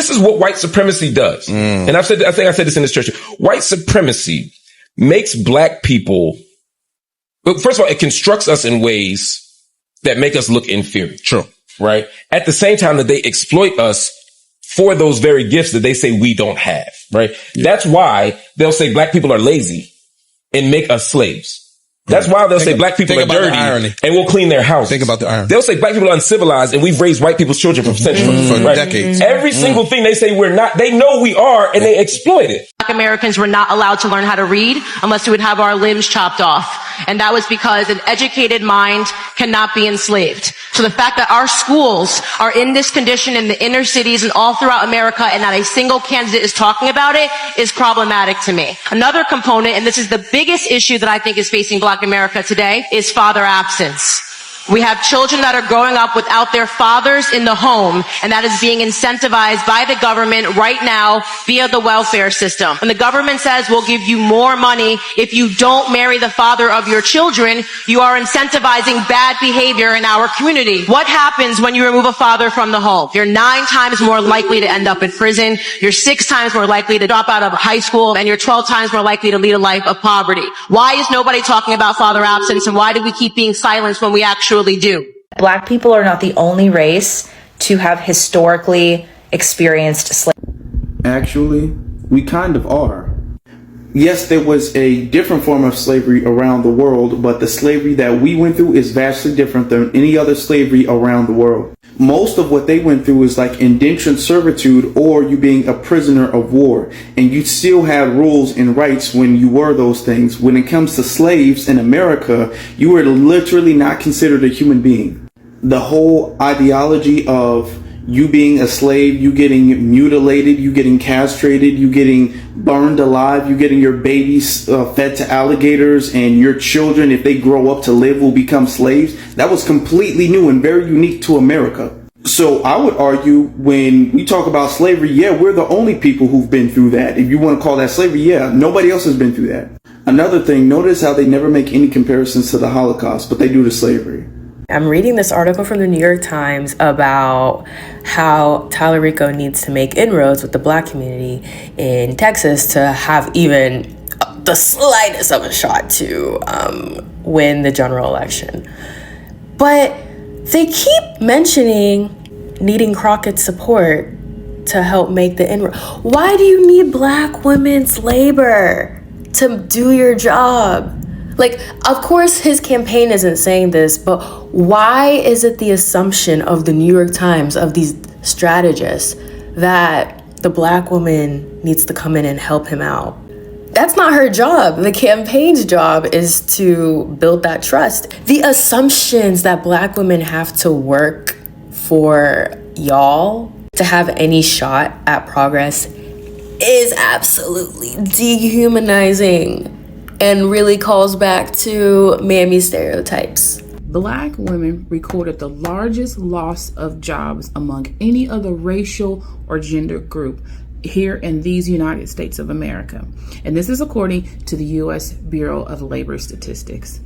this is what white supremacy does. And I think I said this in this church. White supremacy makes black people, first of all, it constructs us in ways that make us look inferior. True. Right? At the same time that they exploit us for those very gifts that they say we don't have. Right? Yeah. That's why they'll say black people are lazy and make us slaves. That's why they'll say black people are dirty and we'll clean their house. Think about the irony. They'll say black people are uncivilized and we've raised white people's children for centuries. For decades. Every single thing they say we're not, they know we are, and they exploit it. Black Americans were not allowed to learn how to read unless we would have our limbs chopped off. And that was because an educated mind cannot be enslaved. So the fact that our schools are in this condition in the inner cities and all throughout America and not a single candidate is talking about it is problematic to me. Another component, and this is the biggest issue that I think is facing Black America today, is father absence. We have children that are growing up without their fathers in the home, and that is being incentivized by the government right now via the welfare system. When the government says we'll give you more money if you don't marry the father of your children, you are incentivizing bad behavior in our community. What happens when you remove a father from the home? You're 9 times more likely to end up in prison, you're 6 times more likely to drop out of high school, and you're 12 times more likely to lead a life of poverty. Why is nobody talking about father absence, and why do we keep being silenced when we actually do? Black people are not the only race to have historically experienced slavery. Actually, we kind of are. Yes, there was a different form of slavery around the world, but the slavery that we went through is vastly different than any other slavery around the world. Most of what they went through is like indentured servitude, or you being a prisoner of war, and you still had rules and rights when you were those things. When it comes to slaves in America, you were literally not considered a human being. The whole ideology of you being a slave, you getting mutilated, you getting castrated, you getting burned alive, you getting your babies fed to alligators, and your children, if they grow up to live, will become slaves. That was completely new and very unique to America. So I would argue when we talk about slavery, yeah, we're the only people who've been through that. If you want to call that slavery, yeah, nobody else has been through that. Another thing, notice how they never make any comparisons to the Holocaust, but they do to slavery. I'm reading this article from the New York Times about how Tallarico needs to make inroads with the Black community in Texas to have even the slightest of a shot to win the general election. But they keep mentioning needing Crockett's support to help make the inroad. Why do you need Black women's labor to do your job? Like, of course, his campaign isn't saying this, but why is it the assumption of the New York Times, of these strategists, that the Black woman needs to come in and help him out? That's not her job. The campaign's job is to build that trust. The assumptions that Black women have to work for y'all to have any shot at progress is absolutely dehumanizing and really calls back to mammy stereotypes. Black women recorded the largest loss of jobs among any other racial or gender group here in these United States of America. And this is according to the U.S. Bureau of Labor Statistics.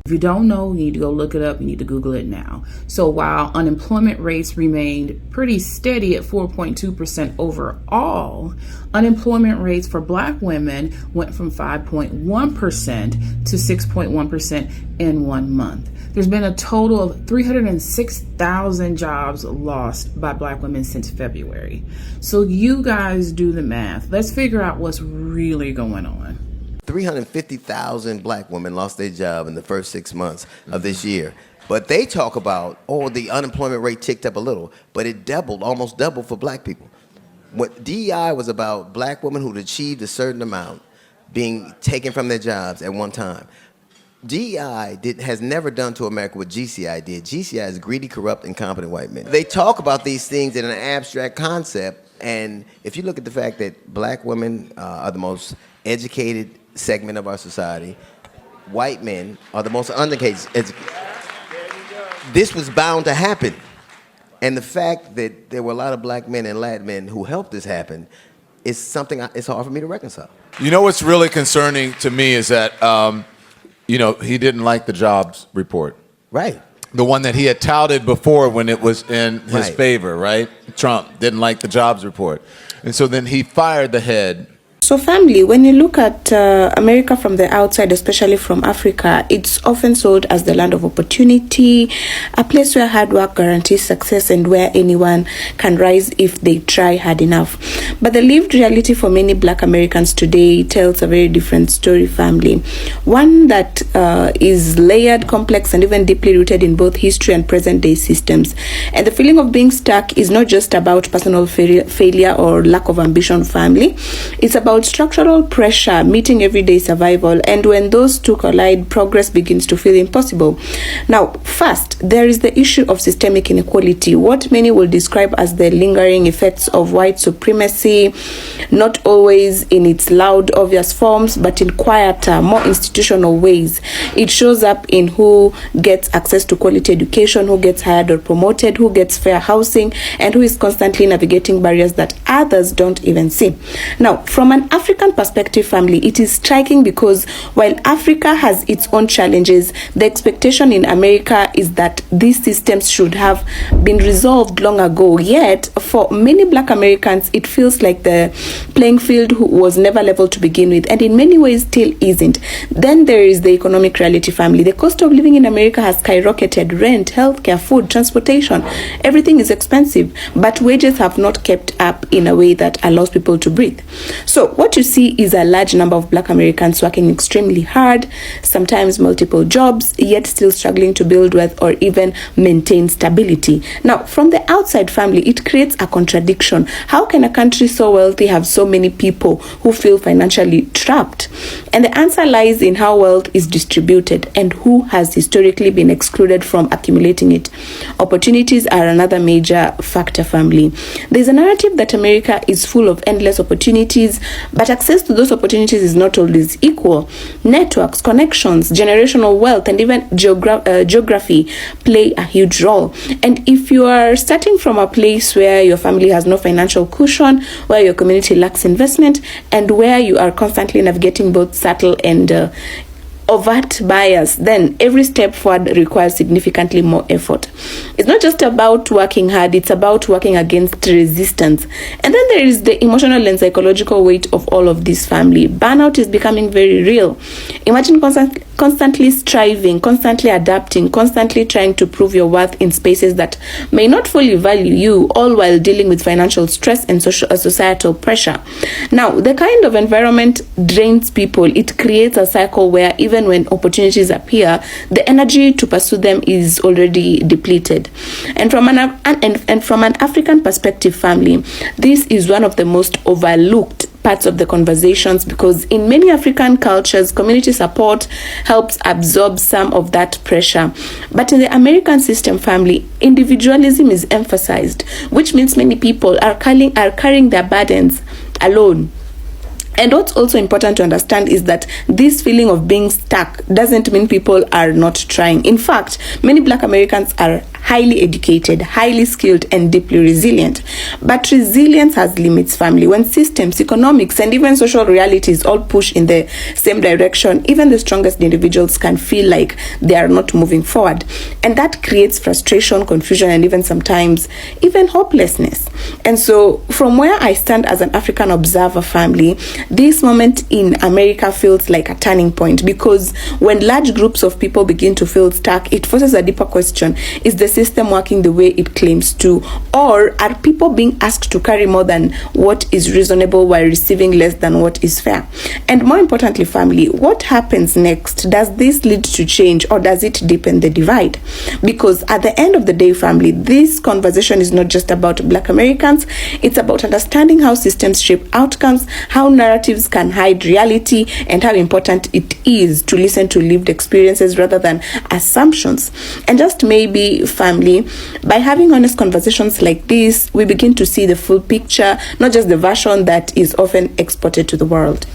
If you don't know, you need to go look it up. You need to Google it now. So while unemployment rates remained pretty steady at 4.2% overall, unemployment rates for Black women went from 5.1% to 6.1% in 1 month. There's been a total of 306,000 jobs lost by Black women since February. So you guys do the math. Let's figure out what's really going on. 350,000 Black women lost their job in the first 6 months of this year. But they talk about, the unemployment rate ticked up a little, but it doubled, almost doubled for Black people. What DEI was about, Black women who'd achieved a certain amount being taken from their jobs at one time. DEI has never done to America what GCI did. GCI is greedy, corrupt, incompetent white men. They talk about these things in an abstract concept, and if you look at the fact that Black women are the most educated segment of our society, white men are the most uneducated. This was bound to happen. And the fact that there were a lot of Black men and Latin men who helped this happen is something it's hard for me to reconcile. You know what's really concerning to me is that, he didn't like the jobs report. Right. the one that he had touted before when it was in his Right. favor, right? Trump didn't like the jobs report. And so then he fired the head. So, family, when you look at America from the outside, especially from Africa, it's often sold as the land of opportunity, a place where hard work guarantees success and where anyone can rise if they try hard enough. But the lived reality for many Black Americans today tells a very different story, family. One that is layered, complex, and even deeply rooted in both history and present day systems. And the feeling of being stuck is not just about personal failure or lack of ambition, family. It's about structural pressure meeting everyday survival, and when those two collide, progress begins to feel impossible. Now, first, there is the issue of systemic inequality, what many will describe as the lingering effects of white supremacy, not always in its loud, obvious forms, but in quieter, more institutional ways. It shows up in who gets access to quality education, who gets hired or promoted, who gets fair housing, and who is constantly navigating barriers that others don't even see. Now, from an African perspective, family, it is striking because while Africa has its own challenges, the expectation in America is that these systems should have been resolved long ago. Yet, for many Black Americans, it feels like the playing field was never level to begin with, and in many ways still isn't. Then there is the economic reality, family. The cost of living in America has skyrocketed. Rent, healthcare, food, transportation, everything is expensive, but wages have not kept up in a way that allows people to breathe. So what you see is a large number of Black Americans working extremely hard, sometimes multiple jobs, yet still struggling to build wealth or even maintain stability. Now, from the outside, family, it creates a contradiction. How can a country so wealthy have so many people who feel financially trapped? And the answer lies in how wealth is distributed and who has historically been excluded from accumulating it. Opportunities are another major factor, family. There's a narrative that America is full of endless opportunities, but access to those opportunities is not always equal. Networks, connections, generational wealth, and even geography play a huge role. And if you are starting from a place where your family has no financial cushion, where your community lacks investment, and where you are constantly navigating both subtle and overt bias, then every step forward requires significantly more effort. It's not just about working hard, it's about working against resistance. And then there is the emotional and psychological weight of all of this, family. Burnout is becoming very real. Imagine constantly striving, constantly adapting, constantly trying to prove your worth in spaces that may not fully value you, all while dealing with financial stress and societal pressure. Now, the kind of environment drains people. It creates a cycle where even when opportunities appear, the energy to pursue them is already depleted. And from an African perspective, family, this is one of the most overlooked parts of the conversations, because in many African cultures, community support helps absorb some of that pressure. But in the American system, family, individualism is emphasized, which means many people are carrying their burdens alone. And what's also important to understand is that this feeling of being stuck doesn't mean people are not trying. In fact, many Black Americans are highly educated, highly skilled, and deeply resilient. But resilience has limits, family. When systems, economics, and even social realities all push in the same direction, even the strongest individuals can feel like they are not moving forward. And that creates frustration, confusion, and even sometimes even hopelessness. And so from where I stand as an African observer, family, this moment in America feels like a turning point, because when large groups of people begin to feel stuck, it forces a deeper question. Is the system working the way it claims to? Or are people being asked to carry more than what is reasonable while receiving less than what is fair? And more importantly, family, what happens next? Does this lead to change, or does it deepen the divide? Because at the end of the day, family, this conversation is not just about Black Americans. It's about understanding how systems shape outcomes, how narratives can hide reality, and how important it is to listen to lived experiences rather than assumptions. And just maybe, family, by having honest conversations like this, we begin to see the full picture, not just the version that is often exported to the world.